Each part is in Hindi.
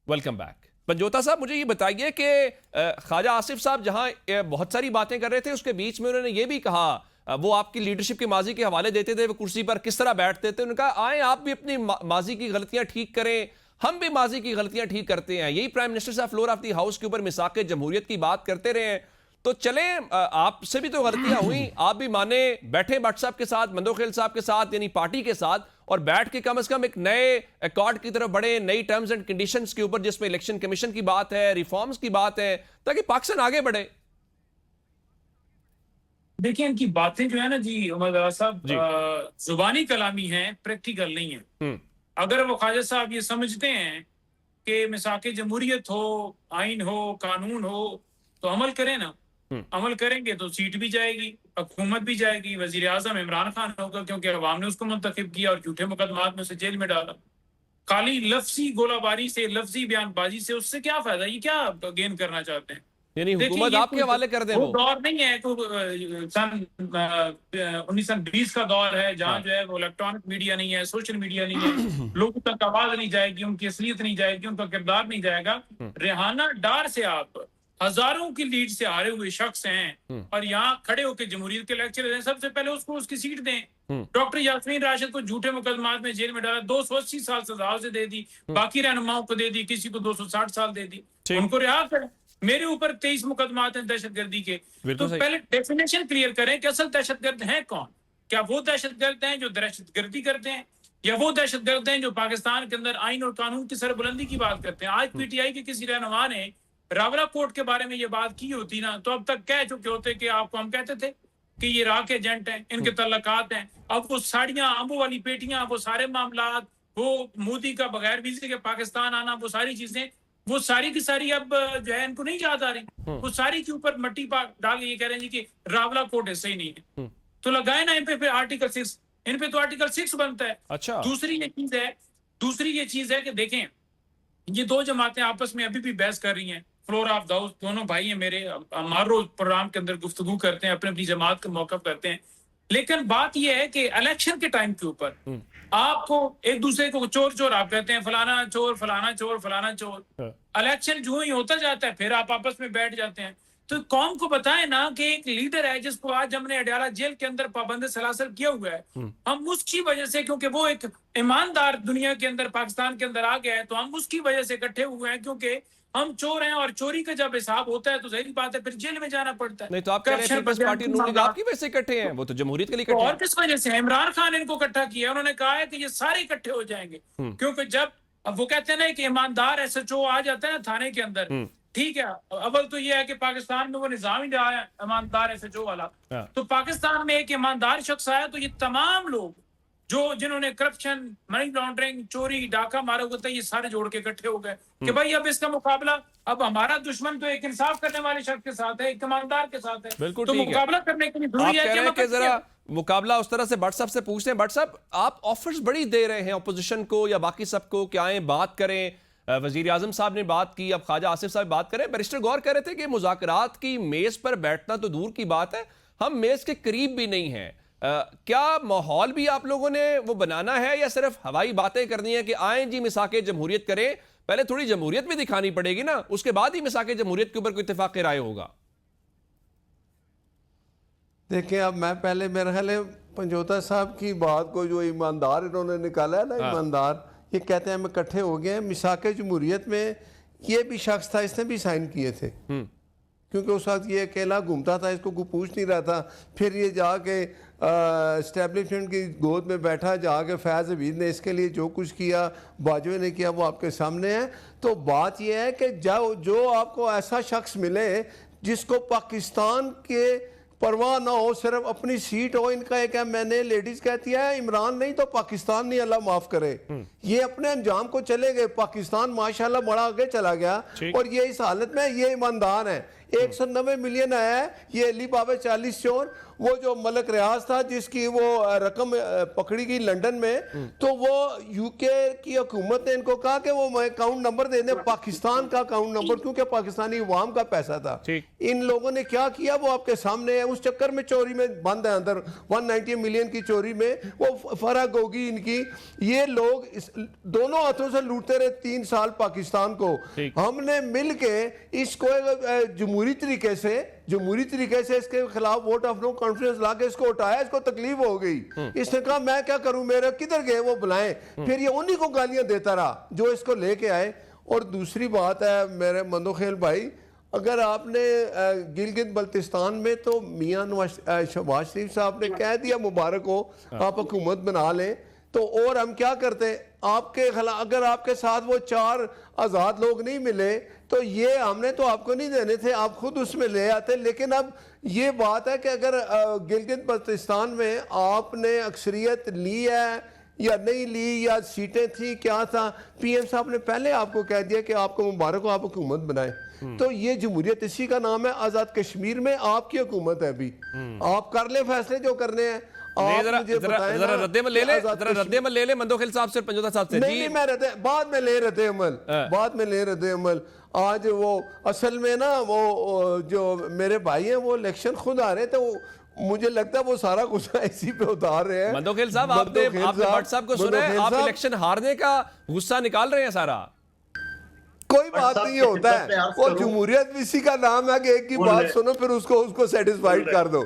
Welcome back. पंजोता साहब, मुझे ये बताइए कि ख्वाजा आसिफ साहब जहां बहुत सारी बातें कर रहे थे, उसके बीच में उन्होंने ये भी कहा, वो आपकी लीडरशिप के माजी के हवाले देते थे, वो कुर्सी पर किस तरह बैठते थे। उन्होंने कहा आए आप भी अपनी माजी की गलतियां ठीक करें, हम भी माजी की गलतियां ठीक करते हैं। यही प्राइम मिनिस्टर साहब फ्लोर ऑफ दी हाउस के ऊपर मिसाक जमहूरियत की बात करते रहे हैं। तो चले, आपसे भी तो गलतियां हुई, आप भी माने, बैठे भट्ट साहब के साथ, मंदोखेल साहब के साथ, यानी पार्टी के साथ, और बैठ के कम से कम एक नए अकॉर्ड की तरफ बढ़े, नई टर्म्स एंड कंडीशंस के ऊपर, जिसमें इलेक्शन कमीशन की बात है, रिफॉर्म्स की बात है, ताकि पाकिस्तान आगे बढ़े। देखिए, इनकी बातें जो है ना जी उमर साहब, जुबानी कलामी है, प्रैक्टिकल नहीं है। अगर वो ख्वाजा साहब ये समझते हैं कि मिसाक जमहूरियत हो, आइन हो, कानून हो, तो अमल करें ना। अमल करेंगे तो सीट भी जाएगी, हुकूमत भी जाएगी, वजीर आजम इमरान खान होगा, क्योंकि अवाम ने उसको मुंतखब किया और झूठे मुकदमात में उसे जेल में डाला। खाली लफ्जी गोलाबारी से, लफ्जी बयानबाजी से उससे क्या फायदा? ये क्या गेन करना चाहते हैं? यानी हुकूमत आपके हवाले कर दे। वो दौर नहीं है, सन 1920 का दौर है, जहाँ जो है वो इलेक्ट्रॉनिक मीडिया नहीं है, सोशल मीडिया नहीं है, लोगों तक आवाज नहीं जाएगी, उनकी असलियत नहीं जाएगी, उनका किरदार नहीं जाएगा। रेहाना डार से आप हजारों की लीड से हारे हुए शख्स हैं और यहाँ खड़े होकर जमहूरियत के लेक्चर दें। सबसे पहले उसको उसकी सीट दें। डॉक्टर यास्मीन राशिद को झूठे मुकदमात में जेल में डाला, 280 साल सजा उसे दे दी, बाकी रहनुमाओं को दे दी, किसी को 260 साल दे दी, उनको रिहा करें। मेरे ऊपर 23 मुकदमात हैं दहशतगर्दी के। तो पहले डेफिनेशन क्लियर करें कि असल दहशतगर्द हैं कौन। क्या वो दहशतगर्द हैं जो दहशतगर्दी करते हैं, या वो दहशतगर्द हैं जो पाकिस्तान के अंदर आइन और कानून की सरबुलंदी की बात करते हैं? आज पीटीआई के किसी रहनुमा ने रावलाकोट के बारे में ये बात की होती ना, तो अब तक कह चुके होते कि आपको हम कहते थे कि ये इराक एजेंट हैं, इनके तल्लकात हैं। अब वो साड़ियां, अम्बू वाली पेटियां, वो सारे मामलात, वो मोदी का बगैर वीजे के पाकिस्तान आना, वो सारी चीजें, वो सारी की सारी अब जो है इनको नहीं याद आ रही। वो सारी के ऊपर मट्टी डाल के ये कह रहे हैं जी कि रावलाकोट ऐसे ही नहीं है। तो लगाए ना इन पे आर्टिकल 6, इन पे तो आर्टिकल 6 बनता है। अच्छा, दूसरी ये चीज है कि देखें, ये दो जमातें आपस में अभी भी बहस कर रही हैं। फ्लोर ऑफ द हाउस, दोनों भाई हैं मेरे, हमारे रोज प्रोग्राम के अंदर गुफ्तगू करते हैं, अपनी अपनी जमात का मौकफ करते हैं। लेकिन बात यह है कि इलेक्शन के टाइम के ऊपर आपको एक दूसरे को चोर चोर आप कहते हैं, फलाना चोर, फलाना चोर, फलाना चोर। इलेक्शन जो ही होता जाता है फिर आप आपस में बैठ जाते हैं। तो कौम को बताएं ना कि एक लीडर है जिसको आज हमने अडयाला जेल के अंदर पाबंद सलासल किया हुआ है, हम उसकी वजह से, क्योंकि वो एक ईमानदार दुनिया के अंदर, पाकिस्तान के अंदर आ गया है, तो हम उसकी वजह से इकट्ठे हुए हैं, क्योंकि हम चोर हैं और चोरी का जब हिसाब होता है तो सही बात है फिर जेल में जाना पड़ता है। नहीं तो आप कह रहे हैं पीपल्स पार्टी नून लीग आपकी वजह से इकट्ठे हैं, वो तो जमहूरियत के लिए इकट्ठे हैं। और किस वजह से? इमरान खान इनको इकट्ठा किया, उन्होंने कहा है कि ये सारे इकट्ठे हो जाएंगे, क्योंकि जब अब वो कहते हैं ना कि ईमानदार एसएचओ आ जाता है ना थाने के अंदर, ठीक है, अव्वल तो ये है कि पाकिस्तान में वो निजाम ही रहा है ईमानदार एसएचओ वाला। तो पाकिस्तान में एक ईमानदार शख्स आया तो ये तमाम लोग जो जिन्होंने करप्शन, मनी लॉन्ड्रिंग, चोरी, डाका मारा हुआ था, ये सारे जोड़ के इकट्ठे हो गए कि भाई अब इसका मुकाबला, अब हमारा दुश्मन तो एक इंसाफ करने वाले शख्स के साथ है, एक ईमानदार के साथ है। बिल्कुल, तो मुकाबला करने के लिए जरूरी है कि जरा मुकाबला उस तरह से भट्ट साहब से पूछते हैं। भट्ट साहब, आप ऑफर्स बड़ी दे रहे हैं अपोजिशन को या बाकी सबको कि आए बात करें। वजीर आजम साहब ने बात की, अब ख्वाजा आसिफ साहब बात करें। बैरिस्टर गौर कह रहे थे कि मुज़ाकरात की मेज पर बैठना तो दूर की बात है, हम मेज के करीब भी नहीं हैं। क्या माहौल भी आप लोगों ने वो बनाना है या सिर्फ हवाई बातें करनी है कि आए जी मिसाके जमहूरियत करें? पहले थोड़ी जमहूरियत भी दिखानी पड़ेगी ना, उसके बाद ही मिसाके जमहूरियत के ऊपर कोई इत्तेफाक राय होगा। देखिए, अब मैं पहले मेरा ख्याल है पंजोता साहब की बात को, जो ईमानदार इन्होंने निकाला है ना, ईमानदार, ये कहते हैं हम इकट्ठे हो गए हैं। मिसाके जमहूरियत में ये भी शख्स था, इसने भी साइन किए थे, क्योंकि उस वक्त ये अकेला घूमता था, इसको कोई पूछ नहीं रहा था। फिर ये जाके एस्टेब्लिशमेंट की गोद में बैठा, जाके फैज़ हमीद ने इसके लिए जो कुछ किया, बाजवे ने किया, वो आपके सामने है। तो बात यह है कि जो आपको ऐसा शख्स मिले जिसको पाकिस्तान के परवाह ना हो, सिर्फ अपनी सीट हो। इनका एक है, मैंने लेडीज कहती है इमरान नहीं तो पाकिस्तान नहीं, अल्लाह माफ करे। ये अपने अंजाम को चले गए, पाकिस्तान माशाल्लाह बड़ा आगे चला गया, और ये इस हालत में ये ईमानदार है। 190 मिलियन आया है। ये अली बाबा 40 चोर, वो जो मलक रियाज था जिसकी वो रकम पकड़ी गई लंदन में, तो वो यूके की हुकूमत ने इनको कहा कि वो अकाउंट नंबर दे दें, पाकिस्तान का अकाउंट नंबर, क्योंकि पाकिस्तानी अवाम का पैसा था। इन लोगों ने क्या किया वो आपके सामने है। उस चक्कर में चोरी में बंद है अंदर, 190 मिलियन की चोरी में वो फर्क होगी इनकी। ये लोग दोनों हाथों से लूटते रहे 3 साल पाकिस्तान को। हमने मिल के इसको जमहूरी तरीके से इसके खिलाफ वोट ऑफ नो कॉन्फिडेंस ला के इसको उठाया। इसको तकलीफ हो गई, इसने कहा मैं क्या करूं, मेरे किधर गए वो बुलाएं। फिर ये उन्हीं को गालियां देता रहा जो इसको लेके आए। और दूसरी बात है मेरे मंदोखेल भाई, अगर आपने गिलगित बल्तिस्तान में तो मियां शहबाज शरीफ साहब ने कह दिया मुबारक हो, आप हुकूमत बना लें, तो और हम क्या करते आपके खिलाफ। अगर आपके साथ वो 4 आज़ाद लोग नहीं मिले तो ये हमने तो आपको नहीं देने थे, आप खुद उसमें ले आते। लेकिन अब ये बात है कि अगर गिलगित बल्तिस्तान में आपने अक्सरियत ली है या नहीं ली, या सीटें थी, क्या था, पीएम साहब ने पहले आपको कह दिया कि आपको मुबारक हो, आप हुकूमत बनाए। तो ये जमहूरियत इसी का नाम है। आज़ाद कश्मीर में आपकी हुकूमत है, अभी आप कर ले फैसले जो करने हैं। जरा रद्द-ए-अमल ले ले मंदोखेल साहब से, पंजोता साहब से। नहीं, मैं बाद में ले रद्द-ए-अमल। आज वो असल में ना वो जो मेरे भाई हैं वो इलेक्शन खुद आ रहे थे, मुझे लगता है वो सारा गुस्सा इसी पे उतार रहे हैं। मंदोखेल साहब, आपने भट्ट साहब को सुना है, आप इलेक्शन हारने का गुस्सा निकाल रहे हैं सारा। कोई बात नहीं होता है, वो जमहूरियत इसी का नाम है कि एक की बात सुनो फिर उसको सेटिस्फाइड कर दो।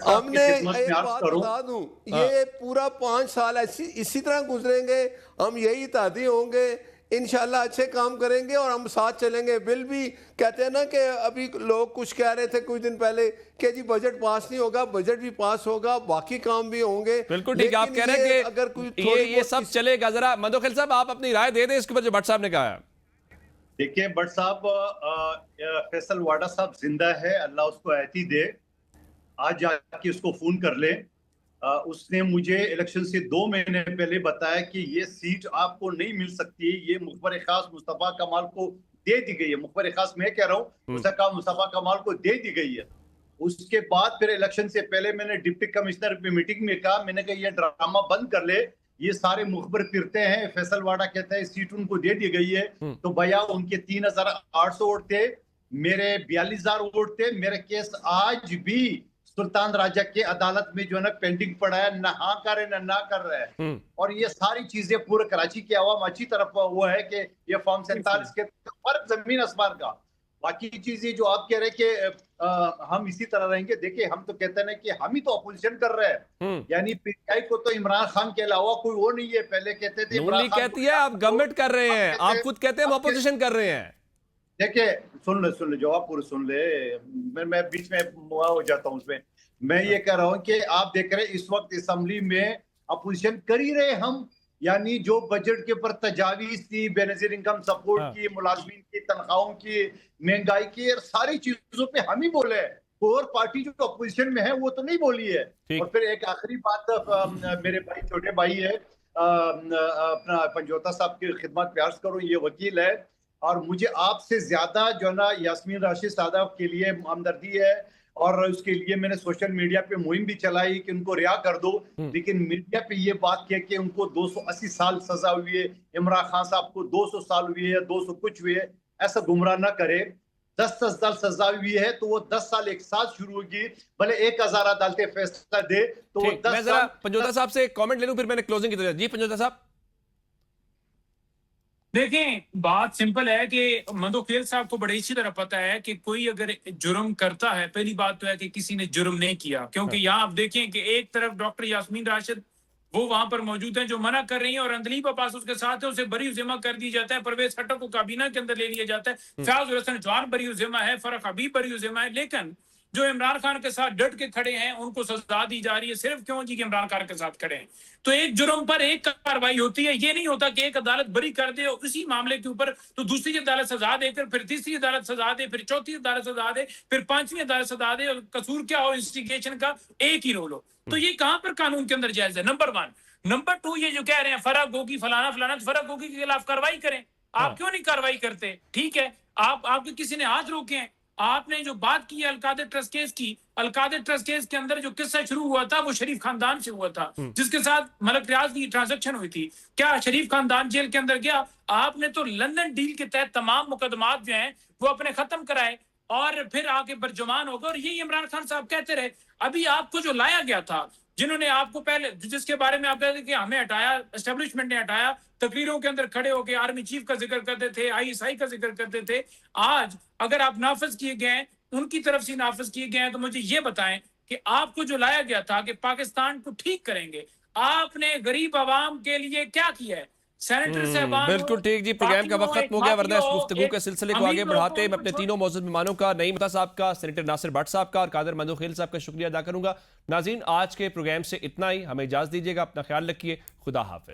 हमने एक बात बता दूं, ये पूरा 5 साल इसी तरह गुजरेंगे, हम यही तादी होंगे, इंशाल्लाह अच्छे काम करेंगे और हम साथ चलेंगे। बिल भी कहते हैं ना कि अभी लोग कुछ कह रहे थे कुछ दिन पहले कि जी बजट पास नहीं होगा, बजट भी पास होगा, बाकी काम भी होंगे। बिल्कुल ठीक, आप कह रहे हैं कि अगर कोई ये सब चलेगा। जरा मंदोखेल साहब आप अपनी राय दे दें इसके ऊपर जो भट्ट साहब ने कहा है। देखिए भट्ट साहब, फैसल वाडा साहब जिंदा है, अल्लाह उसको ऐती दे, आज जाके उसको फोन कर ले। उसने मुझे इलेक्शन से 2 महीने पहले बताया कि ये सीट आपको नहीं मिल सकती, ये मुखबर खास मुस्तफा कमाल को दे दी गई है। मुखबर खास मैं कह रहा हूँ, उसका मुस्तफा कमाल को दे दी गई है। उसके बाद फिर इलेक्शन से पहले मैंने डिप्टी कमिश्नर की मीटिंग में कहा, मैंने कहा ये ड्रामा बंद कर ले, ये सारे मुखबर फिरते हैं, फैसल वाडा कहता है सीट उनको दे दी गई है। तो भैया उनके 3800 वोट थे, मेरे 42000 वोट थे। मेरा केस आज भी सुल्तान राजा के अदालत में जो है ना पेंडिंग पड़ा है, ना हाँ कर रहे ना कर रहे हैं। और ये सारी चीजें पूरे कराची की आवाम अच्छी तरफ वो है कि ये फॉर्म 47 के फर्क जमीन आसमान का। बाकी चीजें जो आप कह रहे हैं कि हम इसी तरह रहेंगे, देखिए हम तो कहते हैं कि हम ही तो अपोजिशन कर रहे हैं, यानी पीटीआई को तो इमरान खान के अलावा कोई वो नहीं है। पहले कहते थे इमरान खान कहती है आप गवर्नमेंट कर रहे हैं, आप खुद कहते हैं हम अपोजिशन कर रहे हैं। देखिए सुन ले जवाब पूरे सुन ले, मैं बीच में मुआ हो जाता हूँ उसमें। मैं ये कह रहा हूँ कि आप देख रहे हैं इस वक्त असेंबली में अपोजिशन कर ही रहे हम, यानी जो बजट के ऊपर तजावीज थी, बेनजीर इनकम सपोर्ट की, मुलाजमीन की तनख्वाहों की, महंगाई की, सारी चीजों पे हम ही बोले। और पार्टी जो अपोजिशन में है वो तो नहीं बोली है। और फिर एक आखिरी बात, मेरे भाई छोटे भाई है अपना पंजोता साहब की खिदमत प्यार करो, ये वकील है और मुझे आपसे ज्यादा जो है ना यास्मीन राशिद साहब के लिए हमदर्दी है। और उसके लिए मैंने सोशल मीडिया पे मुहिम भी चलाई कि उनको रिहा कर दो, लेकिन मीडिया पे ये बात कह के उनको 280 साल सजा हुई है, इमरान खान साहब को 200 साल हुई है, 200 कुछ हुई है, ऐसा गुमराह ना करे। 10 साल सजा हुई है तो वो 10 साल एक साथ शुरू होगी, भले 1000 अदालतें फैसला दे तो वो 10 साल। पंजोता साहब से कमेंट ले लूं फिर मैंने क्लोजिंग की तरफ। जी पंजोता साहब। देखें, बात सिंपल है कि मंदोखेल साहब को बड़े अच्छी तरह पता है कि कोई अगर जुर्म करता है, पहली बात तो है कि किसी ने जुर्म नहीं किया, क्योंकि यहाँ आप देखें कि एक तरफ डॉक्टर यास्मीन राशिद वो वहां पर मौजूद हैं जो मना कर रही हैं, और अंदलीब अब्बास उसके साथ है, उसे बरी उज़िमा कर दी जाता है, परवेज खट्टर को काबीना के अंदर ले लिया जाता है, फयाज हसन जवान बरी उज़िमा है, फरक हबीब बरी उज़िमा है। लेकिन जो इमरान खान के साथ डट के खड़े हैं उनको सजा दी जा रही है। सिर्फ क्यों जी कि इमरान खान के साथ खड़े हैं। तो एक जुर्म पर एक कार्रवाई होती है, ये नहीं होता कि एक अदालत बरी कर दे और उसी मामले के ऊपर तो दूसरी अदालत सजा देकर फिर तीसरी अदालत सजा दे, फिर चौथी अदालत सजा दे, फिर पांचवी अदालत सजा दे, और कसूर क्या हो इंस्टिगेशन का एक ही रोल हो। तो ये कहां पर कानून के अंदर जायज है? नंबर 1। नंबर 2, ये जो कह रहे हैं फर्क होगी फलाना फलाना, तो फर्क होगी के खिलाफ कार्रवाई करें। आप क्यों नहीं कार्रवाई करते? ठीक है, आपके किसी ने हाथ रोके हैं, आपने जो बात की है अलकादर ट्रस्ट केस की, अलकादर ट्रस्ट केस के अंदर जो किस्सा शुरू हुआ था वो शरीफ खानदान से हुआ था, जिसके साथ मलक रियाज की ट्रांजैक्शन हुई थी। क्या शरीफ खानदान जेल के अंदर गया? आपने तो लंदन डील के तहत तमाम मुकदमात जो हैं वो अपने खत्म कराए और फिर आके बरजुमान हो गए, और यही इमरान खान साहब कहते रहे। अभी आपको जो लाया गया था, जिन्होंने आपको पहले, जिसके बारे में आप कहते थे कि हमें हटाया, एस्टेब्लिशमेंट ने हटाया, तकरीरों के अंदर खड़े होकर आर्मी चीफ का जिक्र करते थे, आईएसआई का जिक्र करते थे, आज अगर आप नाफिज किए गए हैं, उनकी तरफ से नाफिज किए गए हैं, तो मुझे ये बताएं कि आपको जो लाया गया था कि पाकिस्तान को ठीक करेंगे, आपने गरीब आवाम के लिए क्या किया है? सेनेटर साहबान, बिल्कुल ठीक जी, प्रोग्राम का वक्त खत्म हो गया, वरना इस गुफ्तगू के सिलसिले को आगे बढ़ाते हैं। मैं अपने तीनों मौजूद मेहमानों का, नईम मुता साहब का, सेनेटर नासिर भट्ट साहब का और कादर मंदोखेल साहब का शुक्रिया अदा करूंगा। नाज़रीन, आज के प्रोग्राम से इतना ही, हमें इजाज़त दीजिएगा, अपना ख्याल रखिए, खुदा हाफिज।